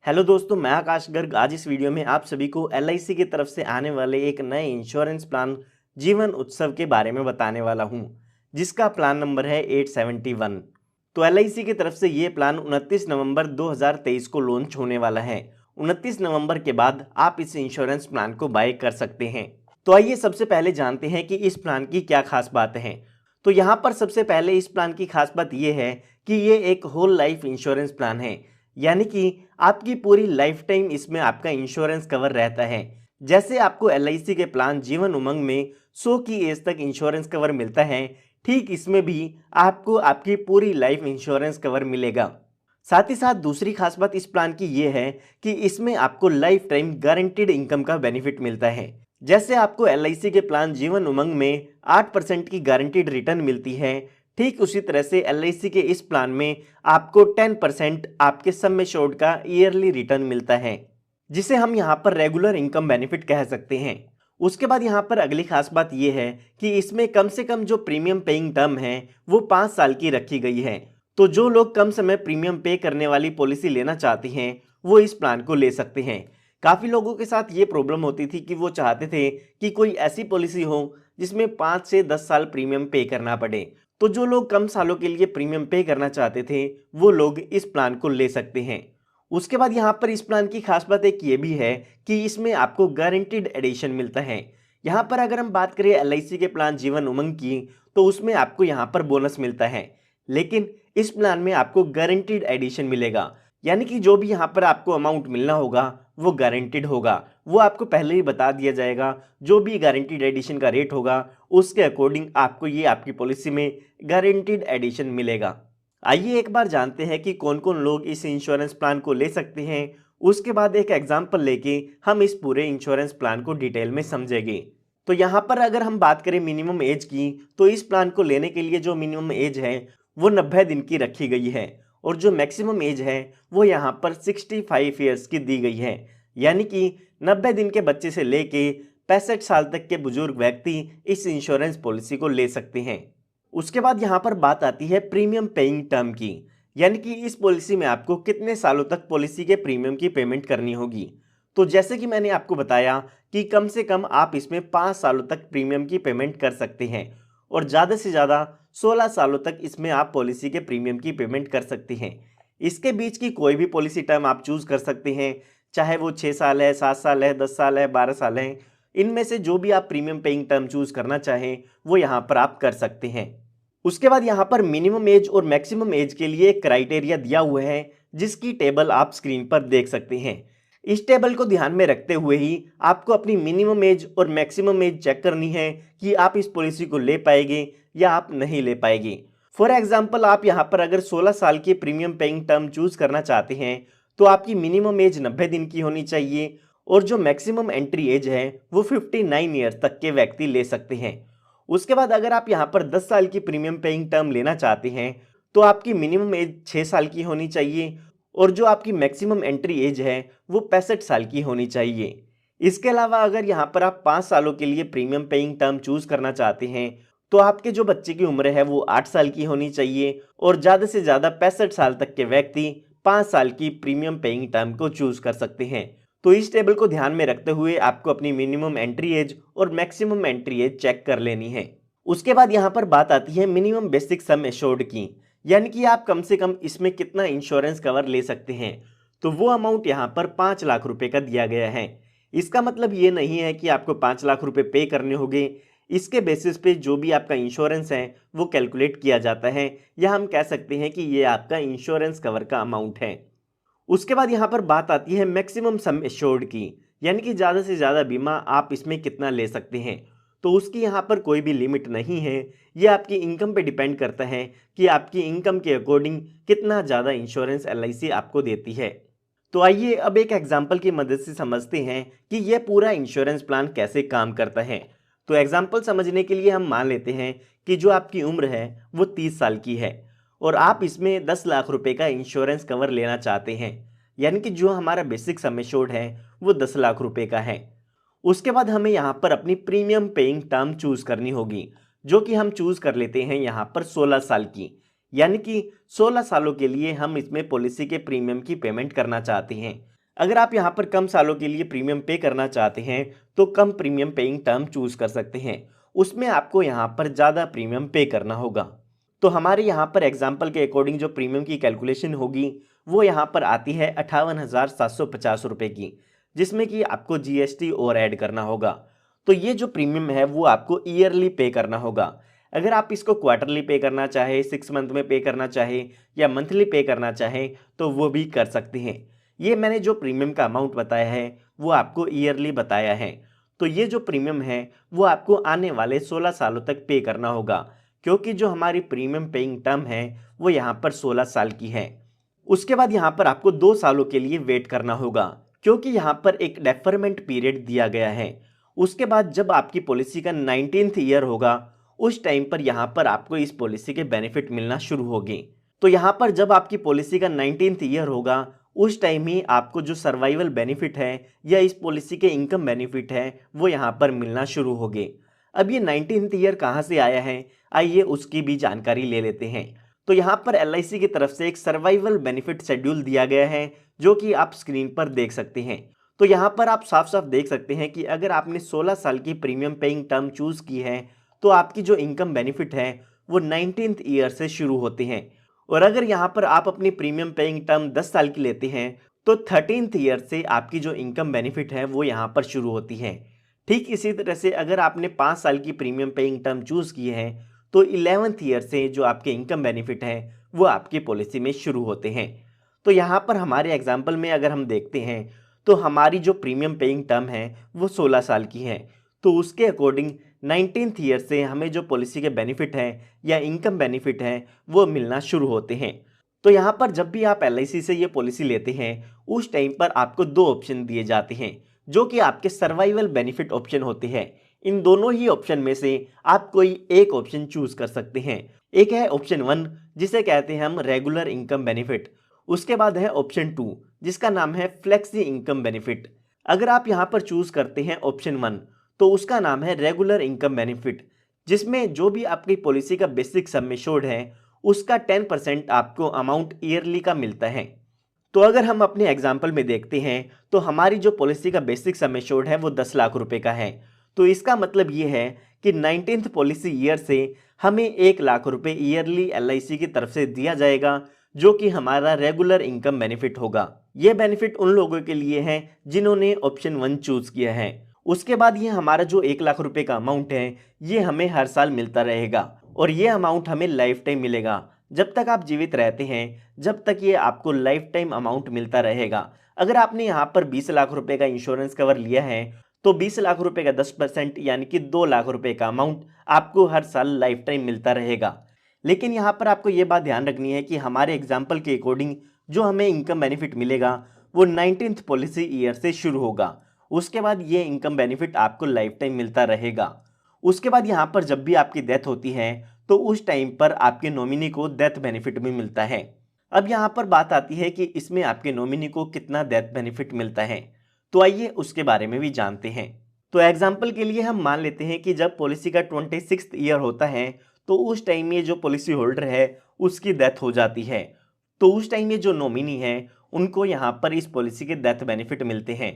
Hello दोस्तों, मैं आकाश गर्ग। आज इस वीडियो में आप सभी को एलआईसी की तरफ से आने वाले एक नए इंश्योरेंस प्लान जीवन उत्सव के बारे में बताने वाला हूं, जिसका प्लान नंबर है 871। तो एलआईसी की तरफ से ये प्लान 29 नवंबर 2023 को लॉन्च होने वाला है। 29 नवंबर के बाद आप इस इंश्योरेंस प्लान को बाय कर सकते हैं। तो आइए सबसे पहले जानते हैं कि इस प्लान की क्या खास बात है। तो यहाँ पर सबसे पहले इस प्लान की खास बात यह है कि ये एक होल लाइफ इंश्योरेंस प्लान है, यानी कि आपकी पूरी लाइफ टाइम इसमें आपका इंश्योरेंस कवर रहता है। जैसे आपको एलआईसी के प्लान जीवन उमंग में 100 की एज तक इंश्योरेंस कवर मिलता है, ठीक इसमें भी आपको आपकी पूरी लाइफ इंश्योरेंस कवर मिलेगा। साथ ही साथ दूसरी खास बात इस प्लान की ये है कि इसमें आपको लाइफ टाइम गारंटीड इनकम का बेनिफिट मिलता है। जैसे आपको एलआईसी के प्लान जीवन उमंग में 8% की गारंटीड रिटर्न मिलती है, ठीक उसी तरह से एलआईसी के इस प्लान में आपको 10% आपके सम एश्योर्ड का ईयरली रिटर्न मिलता है, जिसे हम यहाँ पर रेगुलर इनकम बेनिफिट कह सकते हैं। उसके बाद यहाँ पर अगली खास बात यह है कि इसमें कम से कम जो प्रीमियम पेइंग टर्म है वो 5 साल की रखी गई है। तो जो लोग कम समय प्रीमियम पे करने वाली पॉलिसी लेना चाहते हैं वो इस प्लान को ले सकते हैं। काफ़ी लोगों के साथ ये प्रॉब्लम होती थी कि वो चाहते थे कि कोई ऐसी पॉलिसी हो जिसमें 5 से 10 साल प्रीमियम पे करना पड़े। तो जो लोग कम सालों के लिए प्रीमियम पे करना चाहते थे वो लोग इस प्लान को ले सकते हैं। उसके बाद यहाँ पर इस प्लान की खास बात एक ये भी है कि इसमें आपको गारंटीड एडिशन मिलता है। यहाँ पर अगर हम बात करें एलआईसी के प्लान जीवन उमंग की, तो उसमें आपको यहाँ पर बोनस मिलता है, लेकिन इस प्लान में आपको गारंटीड एडिशन मिलेगा। यानी कि जो भी यहाँ पर आपको अमाउंट मिलना होगा वो गारंटीड होगा, वो आपको पहले ही बता दिया जाएगा। जो भी गारंटीड एडिशन का रेट होगा उसके अकॉर्डिंग आपको ये आपकी पॉलिसी में गारंटीड एडिशन मिलेगा। आइए एक बार जानते हैं कि कौन कौन लोग इस इंश्योरेंस प्लान को ले सकते हैं। उसके बाद एक एग्जाम्पल लेके हम इस पूरे इंश्योरेंस प्लान को डिटेल में समझेंगे। तो यहाँ पर अगर हम बात करें मिनिमम एज की, तो इस प्लान को लेने के लिए जो मिनिमम एज है वो 90 दिन की रखी गई है, और जो मैक्सिमम एज है वो यहाँ पर 65 ईयर्स की दी गई है। यानी कि 90 दिन के बच्चे से लेके 65 साल तक के बुजुर्ग व्यक्ति इस इंश्योरेंस पॉलिसी को ले सकते हैं। उसके बाद यहाँ पर बात आती है प्रीमियम पेइंग टर्म की, यानी कि इस पॉलिसी में आपको कितने सालों तक पॉलिसी के प्रीमियम की पेमेंट करनी होगी। तो जैसे कि मैंने आपको बताया कि कम से कम आप इसमें 5 सालों तक प्रीमियम की पेमेंट कर सकते हैं, और ज़्यादा से ज़्यादा 16 सालों तक इसमें आप पॉलिसी के प्रीमियम की पेमेंट कर सकते हैं। इसके बीच की कोई भी पॉलिसी टर्म आप चूज़ कर सकते हैं, चाहे वो 6 साल है, 7 साल है, 10 साल है, 12 साल है। इनमें से जो भी आप प्रीमियम पेइंग टर्म चूज़ करना चाहें वो यहाँ पर आप कर सकते हैं। उसके बाद यहाँ पर मिनिमम एज और मैक्सिमम एज के लिए एक क्राइटेरिया दिया हुआ है, जिसकी टेबल आप स्क्रीन पर देख सकते हैं। इस टेबल को ध्यान में रखते हुए ही आपको अपनी मिनिमम एज और मैक्सिमम एज चेक करनी है कि आप इस पॉलिसी को ले पाएंगे या आप नहीं ले पाएंगे। फॉर एग्जाम्पल, आप यहाँ पर अगर 16 साल की प्रीमियम पेइंग टर्म चूज करना चाहते हैं तो आपकी मिनिमम एज 90 दिन की होनी चाहिए, और जो मैक्सिमम एंट्री एज है वो 59 ईयर तक के व्यक्ति ले सकते हैं। उसके बाद अगर आप यहाँ पर 10 साल की प्रीमियम पेइंग टर्म लेना चाहते हैं तो आपकी मिनिमम एज 6 साल की होनी चाहिए, और जो आपकी मैक्सिमम एंट्री एज है वो 65 साल की होनी चाहिए। इसके अलावा अगर यहाँ पर आप 5 सालों के लिए प्रीमियम पेइंग टर्म चूज करना चाहते हैं तो आपके जो बच्चे की उम्र है वो 8 साल की होनी चाहिए, और ज़्यादा से ज़्यादा 65 साल तक के व्यक्ति 5 साल की प्रीमियम पेइंग टर्म को चूज कर सकते हैं। तो इस टेबल को ध्यान में रखते हुए आपको अपनी मिनिमम एंट्री एज और मैक्सिमम एंट्री एज चेक कर लेनी है। उसके बाद यहाँ पर बात आती है मिनिमम बेसिक सम एश्योर्ड की, यानी कि आप कम से कम इसमें कितना इंश्योरेंस कवर ले सकते हैं। तो वो अमाउंट यहाँ पर 5 लाख रुपए का दिया गया है। इसका मतलब ये नहीं है कि आपको 5 लाख रुपए पे करने होंगे। इसके बेसिस पे जो भी आपका इंश्योरेंस है वो कैलकुलेट किया जाता है, या हम कह सकते हैं कि ये आपका इंश्योरेंस कवर का अमाउंट है। उसके बाद यहाँ पर बात आती है मैक्सिमम सम एश्योर्ड की, यानी कि ज़्यादा से ज़्यादा बीमा आप इसमें कितना ले सकते हैं। तो उसकी यहाँ पर कोई भी लिमिट नहीं है, ये आपकी इनकम पे डिपेंड करता है कि आपकी इनकम के अकॉर्डिंग कितना ज़्यादा इंश्योरेंस एलआईसी आपको देती है। तो आइए अब एक एग्जाम्पल की मदद से समझते हैं कि यह पूरा इंश्योरेंस प्लान कैसे काम करता है। तो एग्जाम्पल समझने के लिए हम मान लेते हैं कि जो आपकी उम्र है वो 30 साल की है, और आप इसमें 10 लाख रुपए का इंश्योरेंस कवर लेना चाहते हैं, यानी कि जो हमारा बेसिक सम एश्योर्ड है वो 10 लाख रुपए का है। उसके बाद हमें यहाँ पर अपनी प्रीमियम पेइंग टर्म चूज करनी होगी, जो कि हम चूज कर लेते हैं यहाँ पर 16 साल की, यानी कि 16 सालों के लिए हम इसमें पॉलिसी के प्रीमियम की पेमेंट करना चाहते हैं। अगर आप यहाँ पर कम सालों के लिए प्रीमियम पे करना चाहते हैं तो कम प्रीमियम पेइंग टर्म चूज कर सकते हैं, उसमें आपको यहाँ पर ज़्यादा प्रीमियम पे करना होगा। तो हमारे यहाँ पर एग्जाम्पल के अकॉर्डिंग जो प्रीमियम की कैलकुलेशन होगी वो यहाँ पर आती है 58,750 रुपये की, जिसमें कि आपको जीएसटी और ऐड करना होगा। तो ये जो प्रीमियम है वो आपको ईयरली पे करना होगा। अगर आप इसको क्वार्टरली पे करना चाहे, 6 मंथ में पे करना चाहे या मंथली पे करना चाहे तो वो भी कर सकते हैं। ये मैंने जो प्रीमियम का अमाउंट बताया है वो आपको ईयरली बताया है। तो ये जो प्रीमियम है वो आपको आने वाले 16 सालों तक पे करना होगा, क्योंकि जो हमारी प्रीमियम पेइंग टर्म है वो यहाँ पर 16 साल की है। उसके बाद यहाँ पर आपको 2 सालों के लिए वेट करना होगा, क्योंकि यहाँ पर एक डेफरमेंट पीरियड दिया गया है। उसके बाद जब आपकी पॉलिसी का 19th ईयर होगा उस टाइम पर यहाँ पर आपको इस पॉलिसी के बेनिफिट मिलना शुरू होंगे। तो यहाँ पर जब आपकी पॉलिसी का 19th ईयर होगा उस टाइम ही आपको जो सर्वाइवल बेनिफिट है या इस पॉलिसी के इनकम बेनिफिट है वो यहाँ पर मिलना शुरू होंगे। अब ये 19th ईयर कहाँ से आया है, आइए उसकी भी जानकारी ले लेते हैं। तो यहाँ पर एलआईसी की तरफ से एक सर्वाइवल बेनिफिट शेड्यूल दिया गया है जो कि आप स्क्रीन पर देख सकते हैं। तो यहाँ पर आप साफ साफ देख सकते हैं कि अगर आपने 16 साल की प्रीमियम पेइंग टर्म चूज की है तो आपकी जो इनकम बेनिफिट है वो 19th ईयर से शुरू होते हैं। और अगर यहाँ पर आप अपनी प्रीमियम पेइंग टर्म 10 साल की लेते हैं तो 13th ईयर से आपकी जो इनकम बेनिफिट है वो यहाँ पर शुरू होती है। ठीक इसी तरह से अगर आपने 5 साल की प्रीमियम पेइंग टर्म चूज की है तो 11th ईयर से जो आपके इनकम बेनिफिट है वो आपकी पॉलिसी में शुरू होते हैं। तो यहाँ पर हमारे एग्जाम्पल में अगर हम देखते हैं तो हमारी जो प्रीमियम पेइंग टर्म है वो 16 साल की है। तो उसके अकॉर्डिंग 19th ईयर से हमें जो पॉलिसी के बेनिफिट हैं या इनकम बेनिफिट हैं वो मिलना शुरू होते हैं। तो यहाँ पर जब भी आप एलआईसी से ये पॉलिसी लेते हैं उस टाइम पर आपको 2 ऑप्शन दिए जाते हैं जो कि आपके सर्वाइवल बेनिफिट ऑप्शन होते हैं। इन दोनों ही ऑप्शन में से आप कोई एक ऑप्शन चूज कर सकते हैं। एक है ऑप्शन 1 जिसे कहते हैं हम रेगुलर इनकम बेनिफिट। उसके बाद है ऑप्शन 2 जिसका नाम है फ्लेक्सी इनकम बेनिफिट। अगर आप यहाँ पर चूज करते हैं ऑप्शन 1 तो उसका नाम है रेगुलर इनकम बेनिफिट, जिसमें जो भी आपकी पॉलिसी का बेसिक सम एश्योर्ड है उसका 10% आपको अमाउंट ईयरली का मिलता है। तो अगर हम अपने एग्जाम्पल में देखते हैं तो हमारी जो पॉलिसी का बेसिक सम एश्योर्ड है वो 10 लाख रुपए का है। तो इसका मतलब ये है कि 19th पॉलिसी ईयर से हमें 1 लाख रुपए ईयरली एलआईसी की तरफ से दिया जाएगा जो कि हमारा रेगुलर इनकम बेनिफिट होगा। ये बेनिफिट उन लोगों के लिए है जिन्होंने ऑप्शन 1 चूज किया है। उसके बाद ये हमारा जो 1 लाख रुपए का अमाउंट है ये हमें हर साल मिलता रहेगा और ये अमाउंट हमें लाइफ टाइम मिलेगा। जब तक आप जीवित रहते हैं जब तक ये आपको लाइफ टाइम अमाउंट मिलता रहेगा। अगर आपने यहाँ पर 20 लाख रुपए का इंश्योरेंस कवर लिया है तो 20 लाख रुपए का 10% यानी कि 2 लाख रुपए का अमाउंट आपको हर साल लाइफ टाइम मिलता रहेगा। लेकिन यहाँ पर आपको ये बात ध्यान रखनी है कि हमारे एग्जाम्पल के अकॉर्डिंग जो हमें इनकम बेनिफिट मिलेगा वो 19th पॉलिसी ईयर से शुरू होगा। उसके बाद ये इनकम बेनिफिट आपको लाइफ टाइम मिलता रहेगा। उसके बाद यहाँ पर जब भी आपकी डेथ होती है तो उस टाइम पर आपके नॉमिनी को डेथ बेनिफिट भी मिलता है। अब यहाँ पर बात आती है कि इसमें आपके नॉमिनी को कितना डेथ बेनिफिट मिलता है, तो आइए उसके बारे में भी जानते हैं। तो एग्जाम्पल के लिए हम मान लेते हैं कि जब पॉलिसी का 26th ईयर होता है तो उस टाइम ये जो पॉलिसी होल्डर है उसकी डेथ हो जाती है। तो उस टाइम ये जो नॉमिनी है उनको यहाँ पर इस पॉलिसी के डेथ बेनिफिट मिलते हैं।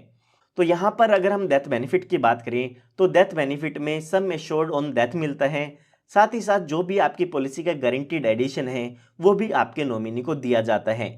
तो यहाँ पर अगर हम डेथ बेनिफिट की बात करें तो डेथ बेनिफिट में सम एश्योर्ड ऑन डेथ मिलता है, साथ ही साथ जो भी आपकी पॉलिसी का गारंटीड एडिशन है वो भी आपके नॉमिनी को दिया जाता है।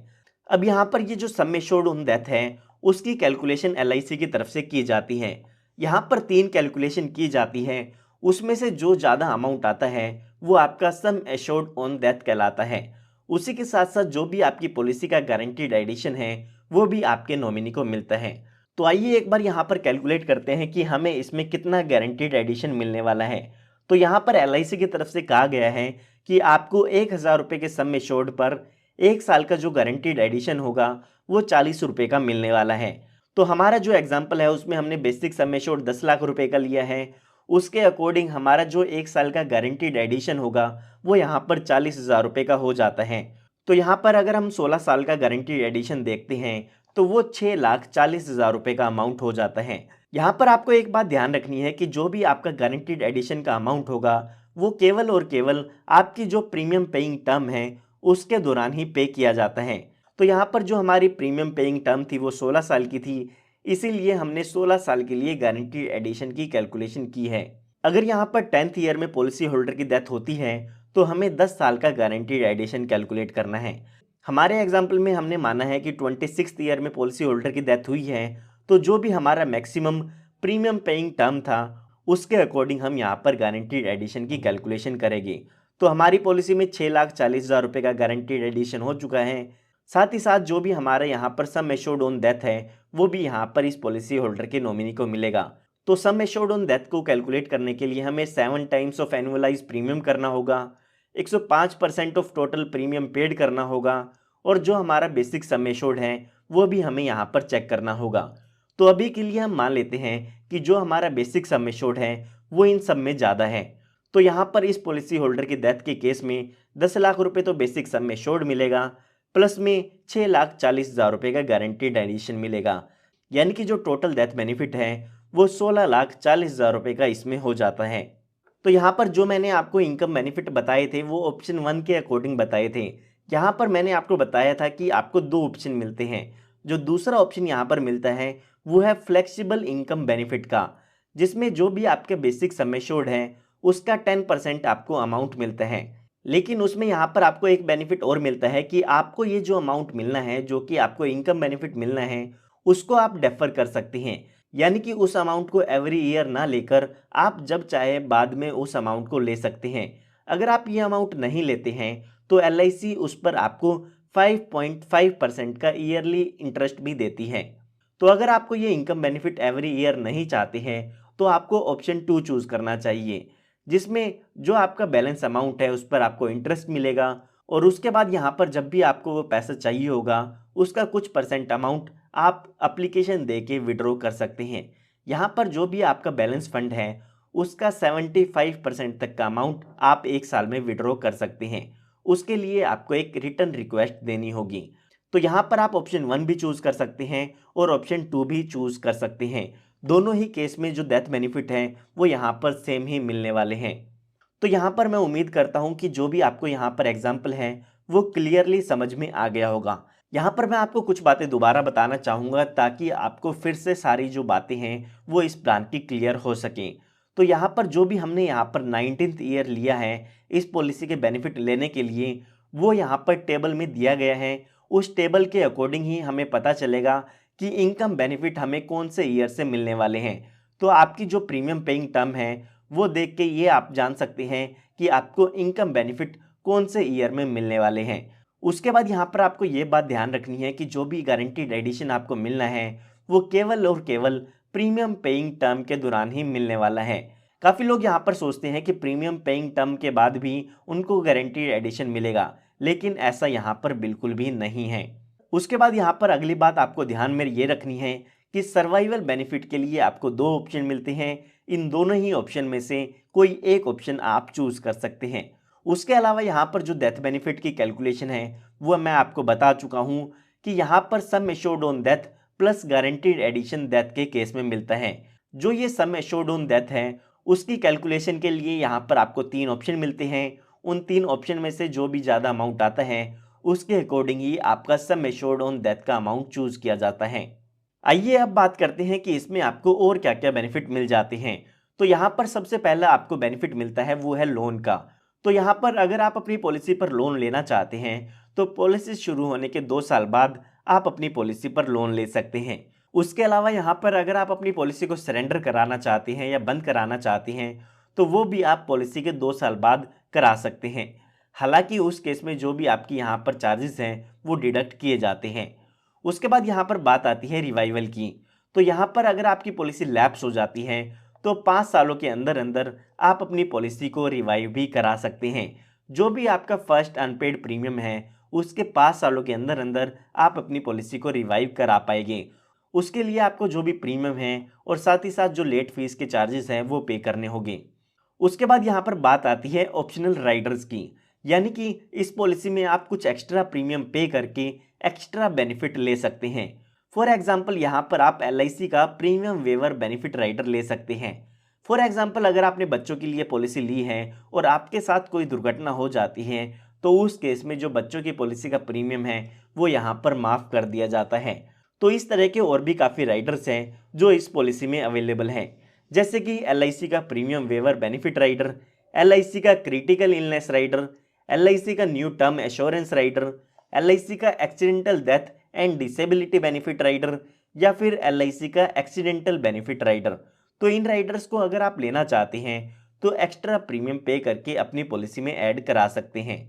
अब यहाँ पर ये जो सम एश्योर्ड ऑन डेथ है उसकी कैलकुलेशन एलआईसी की तरफ से की जाती है। यहाँ पर 3 कैलकुलेशन की जाती है, उसमें से जो ज़्यादा अमाउंट आता है वो आपका सम एश्योर्ड ऑन डेथ कहलाता है। उसी के साथ साथ जो भी आपकी पॉलिसी का गारंटीड एडिशन है वो भी आपके नॉमिनी को मिलता है। तो आइए एक बार यहाँ पर कैलकुलेट करते हैं कि हमें इसमें कितना गारंटीड एडिशन मिलने वाला है। तो यहाँ पर एलआईसी की तरफ से कहा गया है कि आपको 1000 रुपये के सम एश्योर्ड पर 1 साल का जो गारंटीड एडिशन होगा वो 40 रुपये का मिलने वाला है। तो हमारा जो एग्जाम्पल है उसमें हमने बेसिक सम एश्योर्ड 10 लाख रुपए का लिया है। उसके अकॉर्डिंग हमारा जो 1 साल का गारंटीड एडिशन होगा वो यहाँ पर 40,000 रुपये का हो जाता है। तो यहाँ पर अगर हम 16 साल का गारंटीड एडिशन देखते हैं तो वो 6,40,000 रुपये का अमाउंट हो जाता है। यहाँ पर आपको एक बात ध्यान रखनी है कि जो भी आपका गारंटीड एडिशन का अमाउंट होगा वो केवल और केवल आपकी जो प्रीमियम पेइंग टर्म है उसके दौरान ही पे किया जाता है। तो यहाँ पर जो हमारी प्रीमियम पेइंग टर्म थी वो 16 साल की थी, इसीलिए हमने 16 साल के लिए गारंटीड एडिशन की कैलकुलेशन की है। अगर यहाँ पर 10th ईयर में पॉलिसी होल्डर की डेथ होती है तो हमें 10 साल का गारंटीड एडिशन कैलकुलेट करना है। हमारे एग्जाम्पल में हमने माना है कि 26th ईयर में पॉलिसी होल्डर की डेथ हुई है, तो जो भी हमारा मैक्सिमम प्रीमियम पेइंग टर्म था उसके अकॉर्डिंग हम यहाँ पर गारंटीड एडिशन की कैलकुलेशन करेंगे। तो हमारी पॉलिसी में 6,40,000 रुपये का गारंटीड एडिशन हो चुका है। साथ ही साथ जो भी हमारे यहाँ पर सम एश्योर्ड ऑन डेथ है वो भी यहाँ पर इस पॉलिसी होल्डर के नॉमिनी को मिलेगा। तो सम एश्योर्ड ऑन डेथ को कैलकुलेट करने के लिए हमें 7 टाइम्स ऑफ एनुअलाइज प्रीमियम करना होगा, 105% ऑफ टोटल प्रीमियम पेड करना होगा, और जो हमारा बेसिक सम एश्योर्ड है वो भी हमें यहाँ पर चेक करना होगा। तो अभी के लिए हम मान लेते हैं कि जो हमारा बेसिक सम एश्योर्ड है वो इन सब में ज़्यादा है। तो यहाँ पर इस पॉलिसी होल्डर की डेथ के केस में 10 लाख रुपए तो बेसिक सम एश्योर्ड मिलेगा, प्लस में 6,40,000 रुपये का गारंटीड एडिशन मिलेगा। यानी कि जो टोटल डेथ बेनिफिट है वो 16,40,000 रुपये का इसमें हो जाता है। तो यहाँ पर जो मैंने आपको इनकम बेनिफिट बताए थे वो ऑप्शन 1 के अकॉर्डिंग बताए थे। यहाँ पर मैंने आपको बताया था कि आपको 2 ऑप्शन मिलते हैं। जो दूसरा ऑप्शन यहाँ पर मिलता है वो है फ्लेक्सिबल इनकम बेनिफिट का, जिसमें जो भी आपके बेसिक सम एश्योर्ड है उसका 10% आपको अमाउंट मिलता है। लेकिन उसमें यहाँ पर आपको एक बेनिफिट और मिलता है कि आपको ये जो अमाउंट मिलना है, जो कि आपको इनकम बेनिफिट मिलना है, उसको आप डेफर कर सकते हैं। यानी कि उस अमाउंट को एवरी ईयर ना लेकर आप जब चाहे बाद में उस अमाउंट को ले सकते हैं। अगर आप ये अमाउंट नहीं लेते हैं तो LIC उस पर आपको 5.5% का ईयरली इंटरेस्ट भी देती है। तो अगर आपको ये इनकम बेनिफिट एवरी ईयर नहीं चाहते हैं तो आपको ऑप्शन 2 चूज़ करना चाहिए, जिसमें जो आपका बैलेंस अमाउंट है उस पर आपको इंटरेस्ट मिलेगा, और उसके बाद यहाँ पर जब भी आपको वो पैसा चाहिए होगा उसका कुछ परसेंट अमाउंट आप एप्लीकेशन दे के विड्रॉ कर सकते हैं। यहाँ पर जो भी आपका बैलेंस फंड है उसका 75% तक का अमाउंट आप एक साल में विड्रॉ कर सकते हैं। उसके लिए आपको एक रिटर्न रिक्वेस्ट देनी होगी। तो यहाँ पर आप ऑप्शन 1 भी चूज़ कर सकते हैं और ऑप्शन 2 भी चूज़ कर सकते हैं। दोनों ही केस में जो डेथ बेनिफिट हैं वो यहाँ पर सेम ही मिलने वाले हैं। तो यहाँ पर मैं उम्मीद करता हूँ कि जो भी आपको यहाँ पर एग्जाम्पल है वो क्लियरली समझ में आ गया होगा। यहाँ पर मैं आपको कुछ बातें दोबारा बताना चाहूँगा ताकि आपको फिर से सारी जो बातें हैं वो इस प्लान की क्लियर हो सकें। तो यहाँ पर जो भी हमने यहाँ पर 19th ईयर लिया है इस पॉलिसी के बेनिफिट लेने के लिए, वो यहाँ पर टेबल में दिया गया है। उस टेबल के अकॉर्डिंग ही हमें पता चलेगा कि इनकम बेनिफिट हमें कौन से ईयर से मिलने वाले हैं। तो आपकी जो प्रीमियम पेइंग टर्म है वो देख के ये आप जान सकते हैं कि आपको इनकम बेनिफिट कौन से ईयर में मिलने वाले हैं। उसके बाद यहाँ पर आपको ये बात ध्यान रखनी है कि जो भी गारंटीड एडिशन आपको मिलना है वो केवल और केवल प्रीमियम पेइंग टर्म के दौरान ही मिलने वाला है। काफ़ी लोग यहाँ पर सोचते हैं कि प्रीमियम पेइंग टर्म के बाद भी उनको गारंटीड एडिशन मिलेगा, लेकिन ऐसा यहाँ पर बिल्कुल भी नहीं है। उसके बाद यहाँ पर अगली बात आपको ध्यान में ये रखनी है कि सर्वाइवल बेनिफिट के लिए आपको 2 ऑप्शन मिलते हैं। इन दोनों ही ऑप्शन में से कोई एक ऑप्शन आप चूज़ कर सकते हैं। उसके अलावा यहाँ पर जो डेथ बेनिफिट की कैलकुलेशन है वो मैं आपको बता चुका हूँ कि यहाँ पर sum assured on death plus guaranteed addition death के केस में मिलता है। जो ये सम एश्योर्ड ऑन डेथ है उसकी कैलकुलेशन के लिए यहाँ पर आपको 3 ऑप्शन मिलते हैं। उन 3 ऑप्शन में से जो भी ज़्यादा अमाउंट आता है उसके अकॉर्डिंग ही आपका सम एश्योर्ड ऑन डेथ का अमाउंट चूज़ किया जाता है। आइए अब बात करते हैं कि इसमें आपको और क्या क्या बेनिफिट मिल जाते हैं। तो यहाँ पर सबसे पहला आपको बेनिफिट मिलता है वो है लोन का। तो यहाँ पर अगर आप अपनी पॉलिसी पर लोन लेना चाहते हैं तो पॉलिसी शुरू होने के 2 साल बाद आप अपनी पॉलिसी पर लोन ले सकते हैं। उसके अलावा यहाँ पर अगर आप अपनी पॉलिसी को सरेंडर कराना चाहते हैं या बंद कराना चाहते हैं तो वो भी आप पॉलिसी के 2 साल बाद करा सकते हैं। हालांकि उस केस में जो भी आपकी यहाँ पर चार्जेस हैं वो डिडक्ट किए जाते हैं। उसके बाद यहाँ पर बात आती है रिवाइवल की। तो यहाँ पर अगर आपकी पॉलिसी लैप्स हो जाती है तो 5 सालों के अंदर अंदर आप अपनी पॉलिसी को रिवाइव भी करा सकते हैं। जो भी आपका फर्स्ट अनपेड प्रीमियम है उसके 5 सालों के अंदर अंदर आप अपनी पॉलिसी को रिवाइव करा पाएंगे। उसके लिए आपको जो भी प्रीमियम है और साथ ही साथ जो लेट फीस के चार्जेस हैं वो पे करने होंगे। उसके बाद यहाँ पर बात आती है ऑप्शनल राइडर्स की, यानी कि इस पॉलिसी में आप कुछ एक्स्ट्रा प्रीमियम पे करके एक्स्ट्रा बेनिफिट ले सकते हैं। फॉर एग्जाम्पल यहाँ पर आप LIC का प्रीमियम वेवर बेनिफिट राइडर ले सकते हैं। फॉर एग्जाम्पल अगर आपने बच्चों के लिए पॉलिसी ली है और आपके साथ कोई दुर्घटना हो जाती है तो उस केस में जो बच्चों की पॉलिसी का प्रीमियम है वो यहाँ पर माफ़ कर दिया जाता है। तो इस तरह के और भी काफ़ी राइडर्स हैं जो इस पॉलिसी में अवेलेबल हैं, जैसे कि LIC का premium waiver benefit rider, LIC का क्रिटिकल इलनेस राइडर, LIC का new term assurance rider, LIC का accidental death and disability benefit rider या फिर LIC का एक्सीडेंटल बेनिफिट राइडर। तो इन राइडर्स को अगर आप लेना चाहते हैं तो एक्स्ट्रा प्रीमियम पे करके अपनी पॉलिसी में ऐड करा सकते हैं।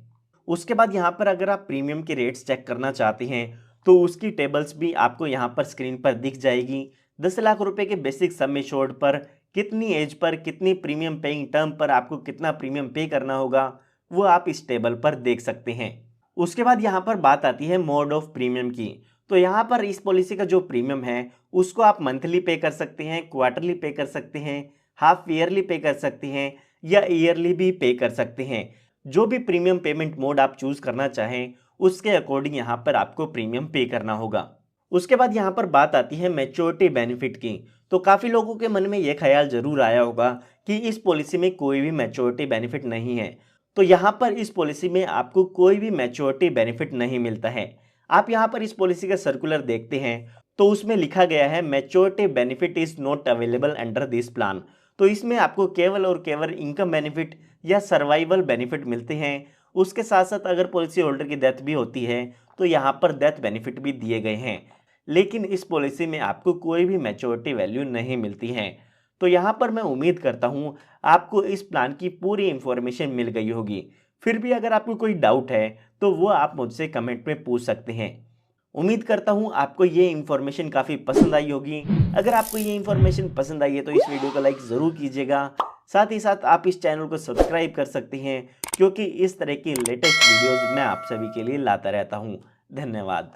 उसके बाद यहाँ पर अगर आप प्रीमियम के रेट्स चेक करना चाहते हैं तो उसकी टेबल्स भी आपको यहाँ पर स्क्रीन पर दिख जाएगी। 10 लाख रुपए के बेसिक सम एश्योर्ड पर कितनी एज पर कितनी प्रीमियम पेइंग टर्म पर आपको कितना प्रीमियम पे करना होगा वो आप इस टेबल पर देख सकते हैं। उसके बाद यहाँ पर बात आती है मोड ऑफ प्रीमियम की। तो यहाँ पर इस पॉलिसी का जो प्रीमियम है उसको आप मंथली पे कर सकते हैं, क्वार्टरली पे कर सकते हैं, हाफ ईयरली पे कर सकते हैं या ईयरली भी पे कर सकते हैं। जो भी प्रीमियम पेमेंट मोड आप चूज करना चाहें उसके अकॉर्डिंग यहाँ पर आपको प्रीमियम पे करना होगा। उसके बाद यहाँ पर बात आती है मैच्योरिटी बेनिफिट की। तो काफ़ी लोगों के मन में यह ख्याल जरूर आया होगा कि इस पॉलिसी में कोई भी मैच्योरिटी बेनिफिट नहीं है। तो यहाँ पर इस पॉलिसी में आपको कोई भी मैच्योरिटी बेनिफिट नहीं मिलता है। आप यहाँ पर इस पॉलिसी का सर्कुलर देखते हैं तो उसमें लिखा गया है maturity benefit is not available under this plan. तो इसमें आपको केवल और केवल इनकम बेनिफिट या सर्वाइवल बेनिफिट मिलते हैं। उसके साथ साथ अगर पॉलिसी होल्डर की डेथ भी होती है तो यहाँ पर डेथ बेनिफिट भी दिए गए हैं, लेकिन इस पॉलिसी में आपको कोई भी मैच्योरिटी वैल्यू नहीं मिलती है। तो यहाँ पर मैं उम्मीद करता हूँ आपको इस प्लान की पूरी इंफॉर्मेशन मिल गई होगी। फिर भी अगर आपको कोई डाउट है तो वो आप मुझसे कमेंट में पूछ सकते हैं। उम्मीद करता हूँ आपको ये इन्फॉर्मेशन काफ़ी पसंद आई होगी। अगर आपको ये इन्फॉर्मेशन पसंद आई है तो इस वीडियो को लाइक ज़रूर कीजिएगा। साथ ही साथ आप इस चैनल को सब्सक्राइब कर सकते हैं क्योंकि इस तरह की लेटेस्ट वीडियोज़ मैं आप सभी के लिए लाता रहता हूँ। धन्यवाद।